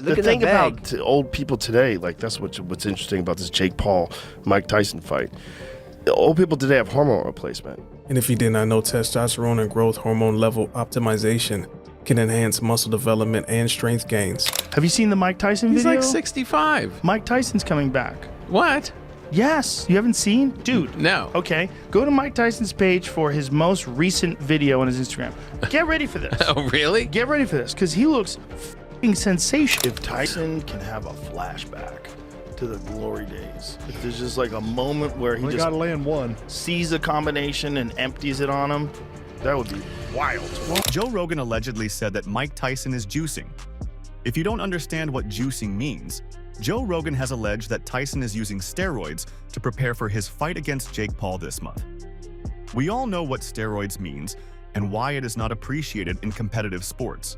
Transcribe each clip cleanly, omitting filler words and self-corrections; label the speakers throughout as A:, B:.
A: The thing about old people today, like that's what's interesting about this Jake Paul, Mike Tyson fight. Old people today have hormone replacement.
B: And if you did not know, testosterone and growth hormone level optimization can enhance muscle development and strength gains.
C: Have you seen the Mike Tyson
D: He's
C: video?
D: like 65.
C: Mike Tyson's coming back.
D: What?
C: Yes, you haven't seen? Dude.
D: No.
C: Okay, go to Mike Tyson's page for his most recent video on his Instagram. Get ready for this.
D: Oh, really?
C: Get ready for this, because he looks f***ing sensational.
A: If Tyson can have a flashback to the glory days, if there's just like a moment where he just
E: gotta land one,
A: sees a combination and empties it on him, that would be wild.
F: Joe Rogan allegedly said that Mike Tyson is juicing. If you don't understand what juicing means, Joe Rogan has alleged that Tyson is using steroids to prepare for his fight against Jake Paul this month. We all know what steroids means and why it is not appreciated in competitive sports.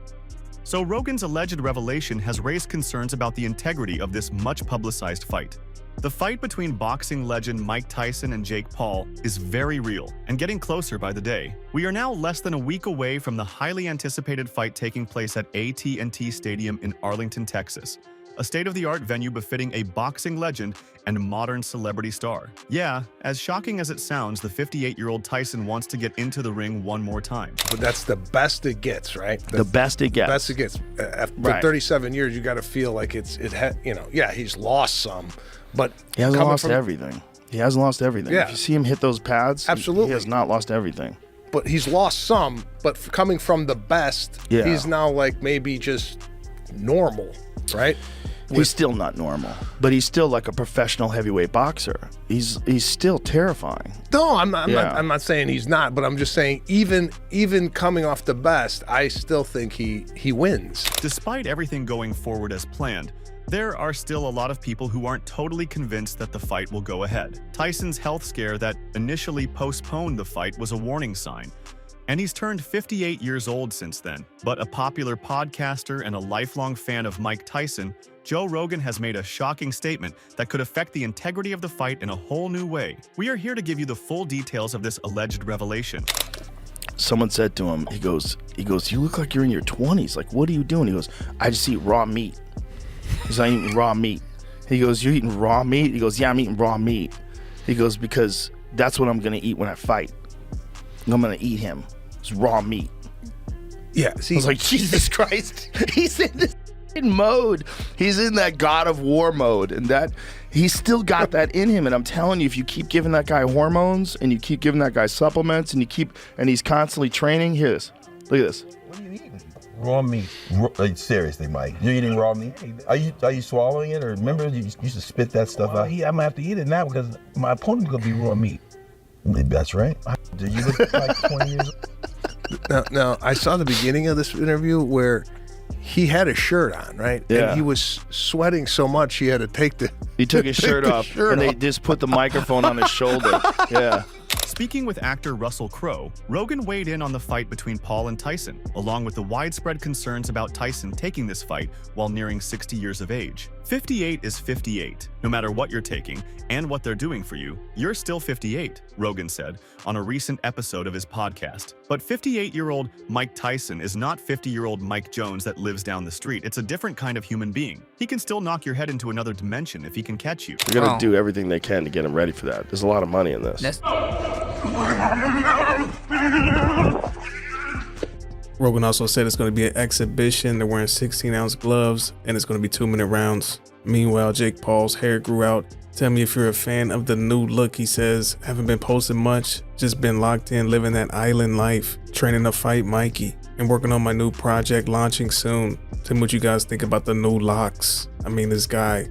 F: So Rogan's alleged revelation has raised concerns about the integrity of this much-publicized fight. The fight between boxing legend Mike Tyson and Jake Paul is very real and getting closer by the day. We are now less than a week away from the highly anticipated fight taking place at AT&T Stadium in Arlington, Texas, a state-of-the-art venue befitting a boxing legend and modern celebrity star. Yeah, as shocking as it sounds, the 58-year-old Tyson wants to get into the ring one more time.
E: but that's the best it gets, right?
A: The best it gets.
E: Best it gets. After
C: Right.
E: 37 years, you got to feel like yeah, he's lost some, but
A: He hasn't
E: coming
A: lost
E: from-
A: everything. He hasn't lost everything.
E: Yeah.
A: If you see him hit those pads,
E: Absolutely.
A: he has not lost everything.
E: But he's lost some. But coming from the best,
A: Yeah.
E: he's now like maybe just normal, right?
A: He's still not normal, but he's still like a professional heavyweight boxer. He's still terrifying.
E: No, I'm not.
A: Yeah.
E: I'm not saying he's not, but I'm just saying even coming off the best, I still think he wins.
F: Despite everything going forward as planned, there are still a lot of people who aren't totally convinced that the fight will go ahead. Tyson's health scare that initially postponed the fight was a warning sign, and he's turned 58 years old since then. But a popular podcaster and a lifelong fan of Mike Tyson, Joe Rogan has made a shocking statement that could affect the integrity of the fight in a whole new way. We are here to give you the full details of this alleged revelation.
A: Someone said to him, he goes, you look like you're in your 20s. Like, what are you doing? He goes, I just eat raw meat. He's like, I'm eating raw meat. He goes, you're eating raw meat? He goes, yeah, I'm eating raw meat. He goes, because that's what I'm going to eat when I fight. I'm going to eat him. It's raw meat.
E: Yeah. See,
A: I was like, Jesus Christ. He's in this mode. He's in that God of War mode, and that he's still got that in him. And I'm telling you, if you keep giving that guy hormones and you keep giving that guy supplements and he's constantly training, here it is. Look at this.
G: What are you eating? Raw meat. Seriously, Mike, you're eating raw meat? Are you swallowing it, or remember you used to spit that stuff out?
H: I'm gonna have to eat it now because my opponent's gonna be raw meat.
G: That's right. Do you look like 20 years old?
E: Now, I saw the beginning of this interview where he had a shirt on, right?
A: Yeah.
E: And he was sweating so much he had to take the.
A: He took his shirt off, and they
E: off.
A: just put the microphone on his shoulder. Yeah.
F: Speaking with actor Russell Crowe, Rogan weighed in on the fight between Paul and Tyson, along with the widespread concerns about Tyson taking this fight while nearing 60 years of age. 58 is 58. No matter what you're taking and what they're doing for you, you're still 58, Rogan said on a recent episode of his podcast. But 58-year-old Mike Tyson is not 50-year-old Mike Jones that lives down the street. It's a different kind of human being. He can still knock your head into another dimension if he can catch you.
A: They're going to do everything they can to get him ready for that. There's a lot of money in this.
B: Rogan also said it's going to be an exhibition. They're wearing 16-ounce gloves, and it's going to be 2-minute rounds. Meanwhile, Jake Paul's hair grew out. Tell me if you're a fan of the new look, he says. Haven't been posting much, just been locked in, living that island life, training to fight Mikey, and working on my new project launching soon. Tell me what you guys think about the new locks. I mean, this guy,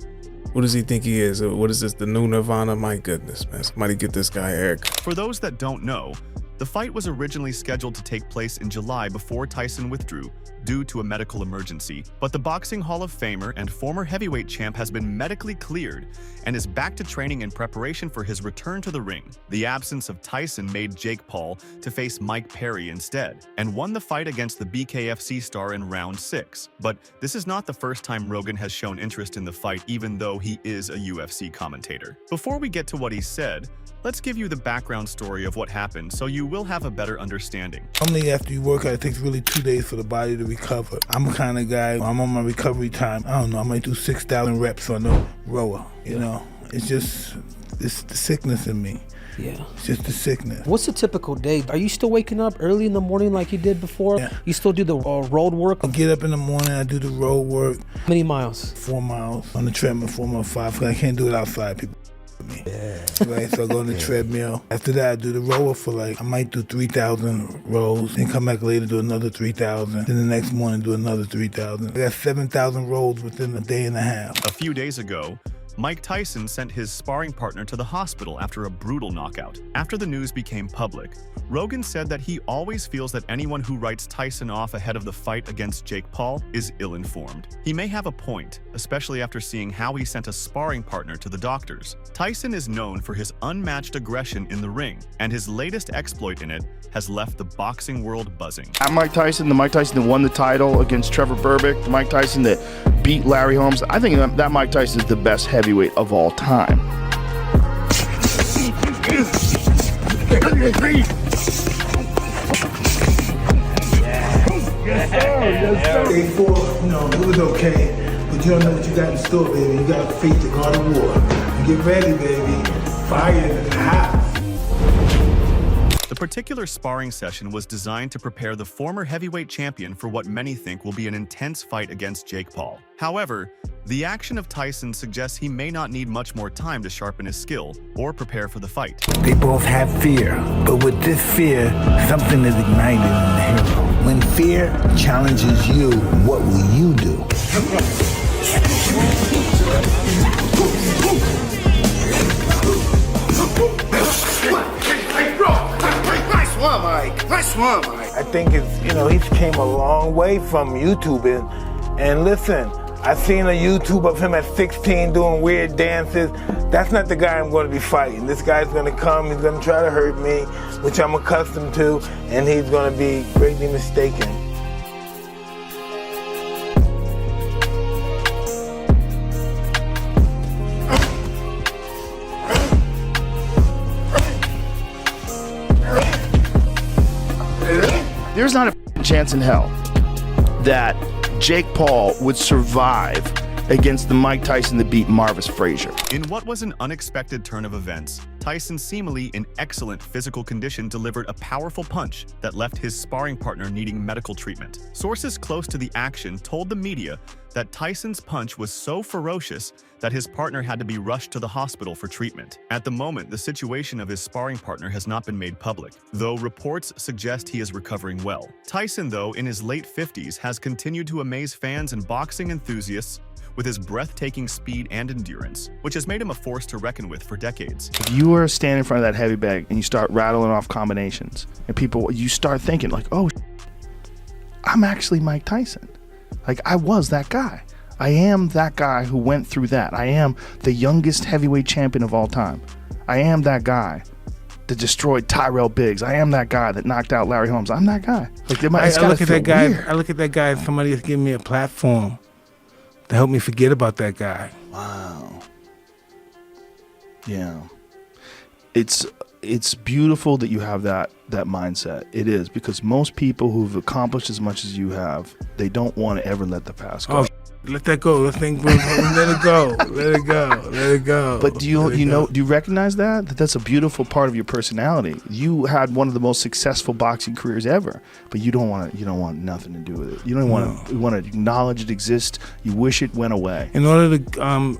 B: what does he think he is? What is this, the new Nirvana? My goodness, man. Somebody get this guy a haircut.
F: For those that don't know, the fight was originally scheduled to take place in July before Tyson withdrew due to a medical emergency, but the Boxing Hall of Famer and former heavyweight champ has been medically cleared and is back to training in preparation for his return to the ring. The absence of Tyson made Jake Paul to face Mike Perry instead, and won the fight against the BKFC star in round 6. But this is not the first time Rogan has shown interest in the fight, even though he is a UFC commentator. Before we get to what he said, let's give you the background story of what happened so you will have a better understanding.
H: Normally after you work out, it takes really 2 days for the body to recover. I'm the kind of guy, I'm on my recovery time. I don't know, I might do 6,000 reps on the rower, you know? It's just, it's the sickness in me.
D: Yeah.
H: It's just the sickness.
D: What's a typical day? Are you still waking up early in the morning like you did before?
H: Yeah.
D: You still do the road work?
H: I get up in the morning, I do the road work.
D: How many miles?
H: 4 miles on the treadmill, 4 miles, 5, because I can't do it outside, people. Me. Yeah. Right, so I go on the treadmill. After that, I do the rower for I might do 3,000 rows, then come back later, do another 3,000. Then the next morning, do another 3,000. I got 7,000 rows within a day and a half.
F: A few days ago, Mike Tyson sent his sparring partner to the hospital after a brutal knockout. After the news became public, Rogan said that he always feels that anyone who writes Tyson off ahead of the fight against Jake Paul is ill-informed. He may have a point, especially after seeing how he sent a sparring partner to the doctors. Tyson is known for his unmatched aggression in the ring, and his latest exploit in it has left the boxing world buzzing.
A: I'm Mike Tyson, the Mike Tyson that won the title against Trevor Berbick, the Mike Tyson that beat Larry Holmes. I think that Mike Tyson is the best heavyweight of all time.
H: Day 4, it was okay, but you don't know what you got in store, baby. You got to face the God of War. You get ready, baby. Fire in the house.
F: The particular sparring session was designed to prepare the former heavyweight champion for what many think will be an intense fight against Jake Paul. However, the action of Tyson suggests he may not need much more time to sharpen his skill or prepare for the fight.
H: They both have fear, but with this fear, something is ignited in the hero. When fear challenges you, what will you do? Nice one, Mike. I think it's, he's came a long way from YouTubing. And listen, I seen a YouTube of him at 16 doing weird dances. That's not the guy I'm going to be fighting. This guy's going to come, he's going to try to hurt me, which I'm accustomed to, and he's going to be greatly mistaken.
A: There's not a chance in hell that Jake Paul would survive against the Mike Tyson that beat Marvis Frazier.
F: In what was an unexpected turn of events, Tyson, seemingly in excellent physical condition, delivered a powerful punch that left his sparring partner needing medical treatment. Sources close to the action told the media that Tyson's punch was so ferocious that his partner had to be rushed to the hospital for treatment. At the moment, the situation of his sparring partner has not been made public, though reports suggest he is recovering well. Tyson, though, in his late 50s, has continued to amaze fans and boxing enthusiasts with his breathtaking speed and endurance, which has made him a force to reckon with for decades.
A: If you were standing in front of that heavy bag and you start rattling off combinations, and you start thinking like, oh, I'm actually Mike Tyson. Like, I was that guy. I am that guy who went through that. I am the youngest heavyweight champion of all time. I am that guy that destroyed Tyrell Biggs. I am that guy that knocked out Larry Holmes. I'm that guy. Like,
H: I look at that guy. Weird. I look at that guy as somebody that's giving me a platform to help me forget about that guy.
A: Wow. Yeah. It's beautiful that you have that mindset. It is, because most people who've accomplished as much as you have, they don't want to ever let the past go.
H: Oh, let that go. Let it go. Let it go. Let it go.
A: But do you recognize that's a beautiful part of your personality? You had one of the most successful boxing careers ever, but you don't want nothing to do with it. You don't want to. You want to acknowledge it exists. You wish it went away.
H: In order to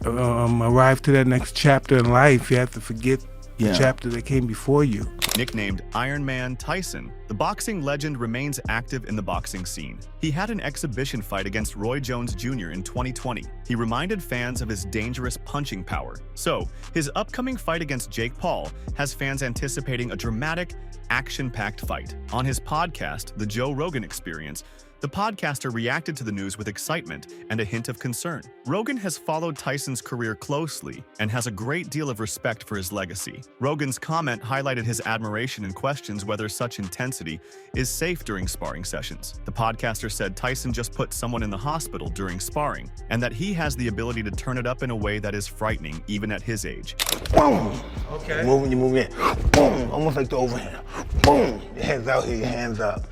H: arrive to that next chapter in life, you have to forget the chapter that came before you.
F: Nicknamed Iron Man Tyson, the boxing legend remains active in the boxing scene. He had an exhibition fight against Roy Jones Jr. in 2020. He reminded fans of his dangerous punching power. So, his upcoming fight against Jake Paul has fans anticipating a dramatic, action-packed fight. On his podcast, The Joe Rogan Experience, the podcaster reacted to the news with excitement and a hint of concern. Rogan has followed Tyson's career closely and has a great deal of respect for his legacy. Rogan's comment highlighted his admiration and questions whether such intensity is safe during sparring sessions. The podcaster said Tyson just put someone in the hospital during sparring, and that he has the ability to turn it up in a way that is frightening even at his age.
H: Boom! Okay. You're moving in. Boom! Almost like the overhand. Boom! Your hands out here, your hands up.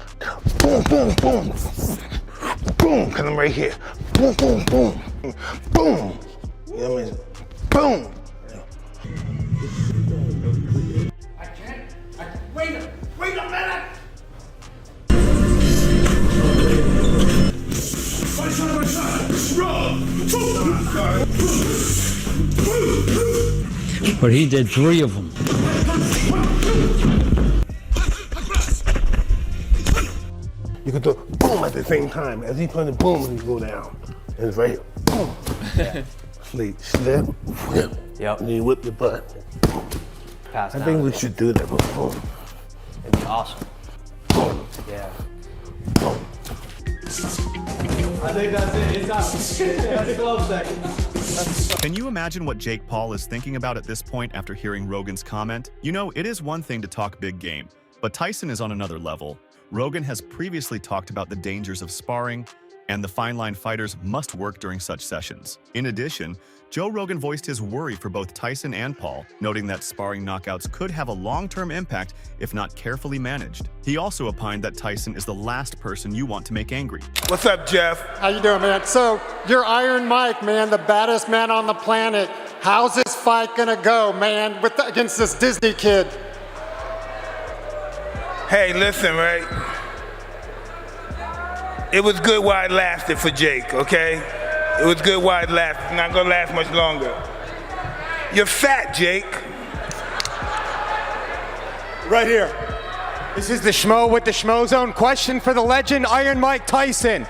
H: boom, boom, boom. Boom, because I'm right here. Boom, boom, boom. Boom. You know what I mean? Boom.
I: Wait a minute!
J: But he did 3 of them.
H: You can do boom at the same time. As he playing the boom, he go down. And it's right here. Boom. Yeah. Sleep, slip, whip.
K: Yep.
H: And you whip the butt.
K: Pass
H: I
K: down.
H: think we should do that. Boom.
K: It'd be awesome.
H: Boom.
K: Yeah.
H: Boom.
I: I think that's it. It's out. That's 12 seconds.
F: Can you imagine what Jake Paul is thinking about at this point after hearing Rogan's comment? You know, it is one thing to talk big game, but Tyson is on another level. Rogan has previously talked about the dangers of sparring, and the fine line fighters must work during such sessions. In addition, Joe Rogan voiced his worry for both Tyson and Paul, noting that sparring knockouts could have a long-term impact if not carefully managed. He also opined that Tyson is the last person you want to make angry.
H: What's up, Jeff?
L: How you doing, man? So, you're Iron Mike, man, the baddest man on the planet. How's this fight gonna go, man, against this Disney kid?
H: Hey, listen, right? It was good while it lasted for Jake, okay? It was good while it lasted. It's not gonna last much longer. You're fat, Jake.
L: Right here. This is the Schmo with the Schmo Zone. Question for the legend, Iron Mike Tyson.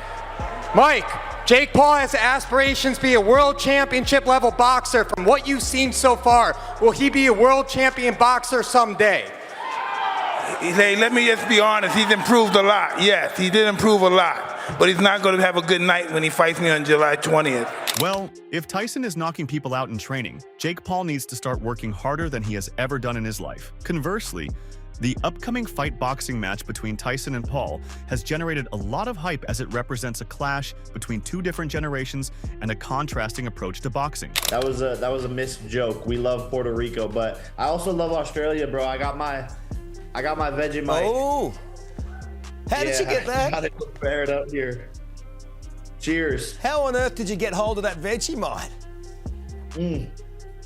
L: Mike, Jake Paul has aspirations to be a world championship level boxer. From what you've seen so far, will he be a world champion boxer someday?
H: Hey, let me just be honest, he's improved a lot. Yes, he did improve a lot, but he's not gonna have a good night when he fights me on July 20th.
F: Well, if Tyson is knocking people out in training, Jake Paul needs to start working harder than he has ever done in his life. Conversely, the upcoming fight boxing match between Tyson and Paul has generated a lot of hype as it represents a clash between 2 different generations and a contrasting approach to boxing.
M: That was a missed joke. We love Puerto Rico, but I also love Australia, bro. I got my Vegemite.
N: Oh, how did you get that?
M: Got it prepared up here. Cheers.
N: How on earth did you get hold of that Vegemite?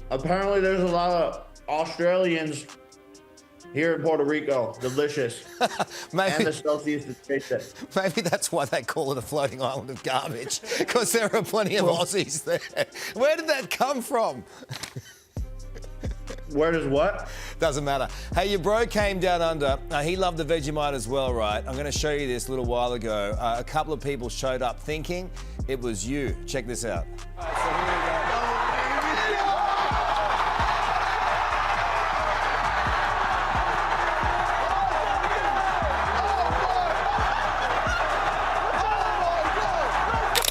M: Apparently, there's a lot of Australians here in Puerto Rico. Delicious. And the Celsius is tasted.
N: Maybe that's why they call it a floating island of garbage, because there are plenty of Aussies there. Where did that come from?
M: Where does what?
N: Doesn't matter. Hey, your bro came down under. He loved the Vegemite as well, right? I'm going to show you this a little while ago. A couple of people showed up thinking it was you. Check this out. All right, so here we go.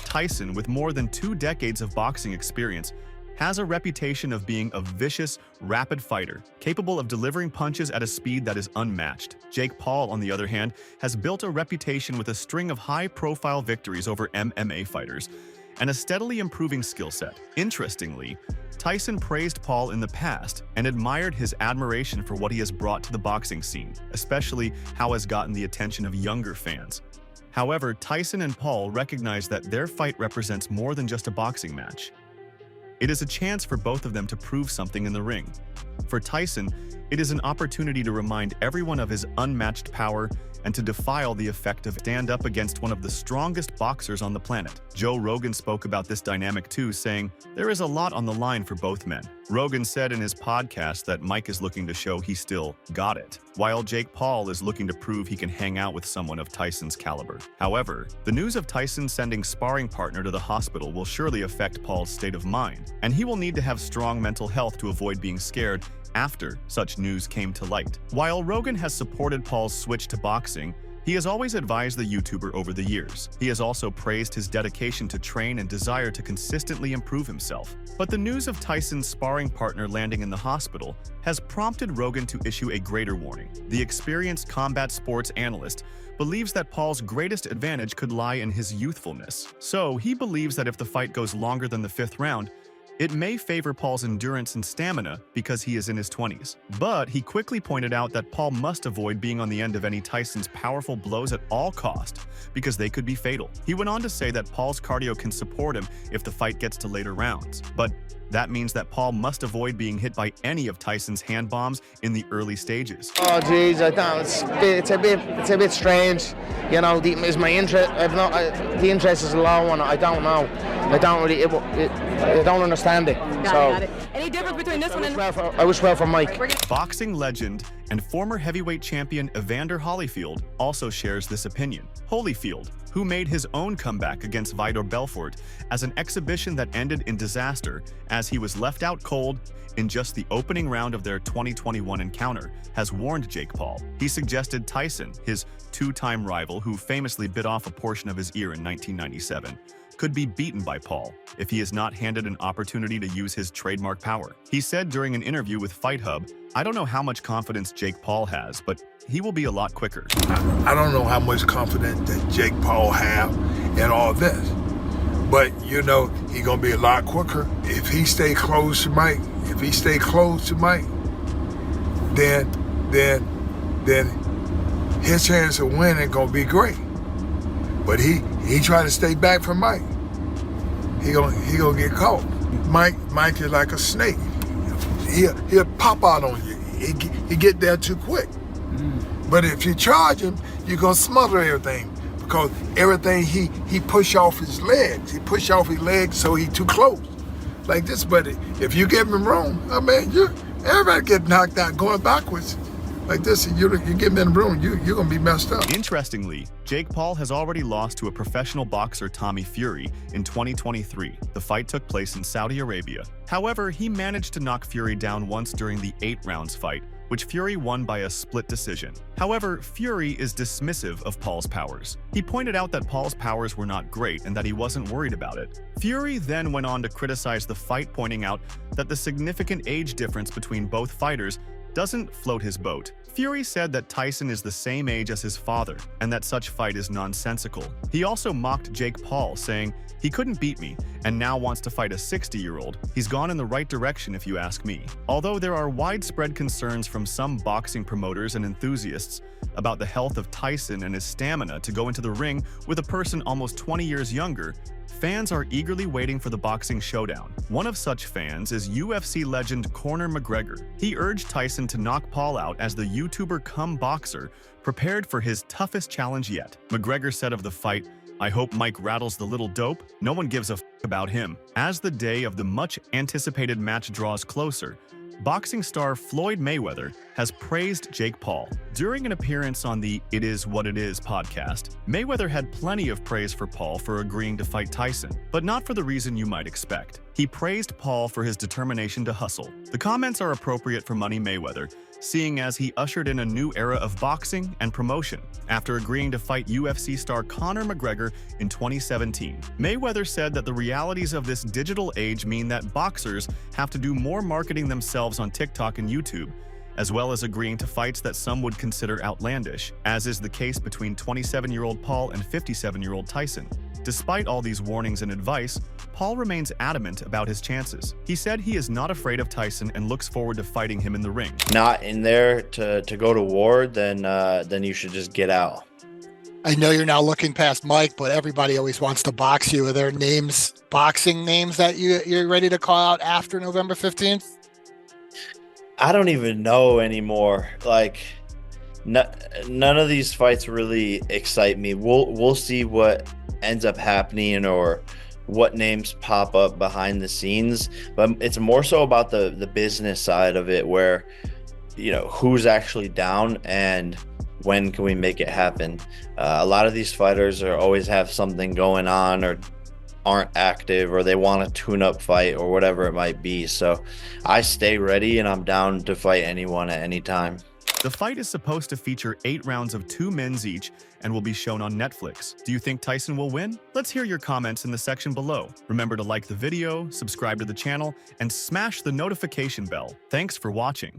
F: Tyson, with more than 2 decades of boxing experience, has a reputation of being a vicious, rapid fighter, capable of delivering punches at a speed that is unmatched. Jake Paul, on the other hand, has built a reputation with a string of high-profile victories over MMA fighters and a steadily improving skill set. Interestingly, Tyson praised Paul in the past and admired his admiration for what he has brought to the boxing scene, especially how has gotten the attention of younger fans. However, Tyson and Paul recognize that their fight represents more than just a boxing match. It is a chance for both of them to prove something in the ring. For Tyson, it is an opportunity to remind everyone of his unmatched power and to defy the effect of stand up against one of the strongest boxers on the planet. Joe Rogan spoke about this dynamic too, saying, "There is a lot on the line for both men." Rogan said in his podcast that Mike is looking to show he still got it, while Jake Paul is looking to prove he can hang out with someone of Tyson's caliber. However, the news of Tyson sending sparring partner to the hospital will surely affect Paul's state of mind, and he will need to have strong mental health to avoid being scared after such news came to light. While Rogan has supported Paul's switch to boxing, he has always advised the YouTuber over the years. He has also praised his dedication to train and desire to consistently improve himself. But the news of Tyson's sparring partner landing in the hospital has prompted Rogan to issue a greater warning. The experienced combat sports analyst believes that Paul's greatest advantage could lie in his youthfulness. So he believes that if the fight goes longer than the 5th round, It may favor Paul's endurance and stamina because he is in his 20s. But he quickly pointed out that Paul must avoid being on the end of any Tyson's powerful blows at all cost because they could be fatal. He went on to say that Paul's cardio can support him if the fight gets to later rounds. But that means that Paul must avoid being hit by any of Tyson's hand bombs in the early stages.
O: Oh geez, I don't. It's a bit strange. You know, is my interest? The interest is low, and I don't know. I don't really. I don't understand it.
P: Got it. Any difference between this one and?
O: I wish well for Mike.
F: Boxing legend and former heavyweight champion Evander Holyfield also shares this opinion. Holyfield, who made his own comeback against Vitor Belfort as an exhibition that ended in disaster as he was left out cold in just the opening round of their 2021 encounter, has warned Jake Paul. He suggested Tyson, his two-time rival who famously bit off a portion of his ear in 1997, could be beaten by Paul if he is not handed an opportunity to use his trademark power. He said during an interview with Fight Hub, "I don't know how much confidence Jake Paul has, but he will be a lot quicker."
Q: I don't know how much confidence that Jake Paul have in all this, but you know he's gonna be a lot quicker if he stay close to Mike. If he stay close to Mike, then his chance of winning gonna be great. But he try to stay back from Mike, he gonna get caught. Mike is like a snake. He'll pop out on you. He get there too quick. But if you charge him, you're gonna smother everything because everything he push off his legs. He push off his legs so he too close. Like this, but if you give him room, I mean, everybody get knocked out going backwards. Like this, and you get him in the room, you're gonna be messed up.
F: Interestingly, Jake Paul has already lost to a professional boxer, Tommy Fury, in 2023. The fight took place in Saudi Arabia. However, he managed to knock Fury down once during the 8 rounds fight, which Fury won by a split decision. However, Fury is dismissive of Paul's powers. He pointed out that Paul's powers were not great and that he wasn't worried about it. Fury then went on to criticize the fight, pointing out that the significant age difference between both fighters doesn't float his boat. Fury said that Tyson is the same age as his father and that such fight is nonsensical. He also mocked Jake Paul, saying, "He couldn't beat me and now wants to fight a 60-year-old. He's gone in the right direction if you ask me." Although there are widespread concerns from some boxing promoters and enthusiasts about the health of Tyson and his stamina to go into the ring with a person almost 20 years younger, fans are eagerly waiting for the boxing showdown. One of such fans is UFC legend Conor McGregor. He urged Tyson to knock Paul out as the YouTuber cum boxer prepared for his toughest challenge yet. McGregor said of the fight, "I hope Mike rattles the little dope. No one gives a f about him." As the day of the much-anticipated match draws closer, boxing star Floyd Mayweather has praised Jake Paul. During an appearance on the It Is What It Is podcast, Mayweather had plenty of praise for Paul for agreeing to fight Tyson, but not for the reason you might expect. He praised Paul for his determination to hustle. The comments are appropriate for Money Mayweather, seeing as he ushered in a new era of boxing and promotion after agreeing to fight UFC star Conor McGregor in 2017. Mayweather said that the realities of this digital age mean that boxers have to do more marketing themselves on TikTok and YouTube, as well as agreeing to fights that some would consider outlandish, as is the case between 27-year-old Paul and 57-year-old Tyson. Despite all these warnings and advice, Paul remains adamant about his chances. He said he is not afraid of Tyson and looks forward to fighting him in the ring.
R: Not in there to go to war, then you should just get out.
S: I know you're now looking past Mike, but everybody always wants to box you. Are there names, boxing names that you're ready to call out after November 15th?
R: I don't even know anymore. Like, none of these fights really excite me. We'll see what ends up happening or what names pop up behind the scenes, but it's more so about the business side of it, where, you know, who's actually down and when can we make it happen. A lot of these fighters always have something going on or aren't active, or they want a tune-up fight or whatever it might be. So I stay ready and I'm down to fight anyone at any time.
F: The fight is supposed to feature 8 rounds of 2 minutes each and will be shown on Netflix. Do you think Tyson will win? Let's hear your comments in the section below. Remember to like the video, subscribe to the channel, and smash the notification bell. Thanks for watching.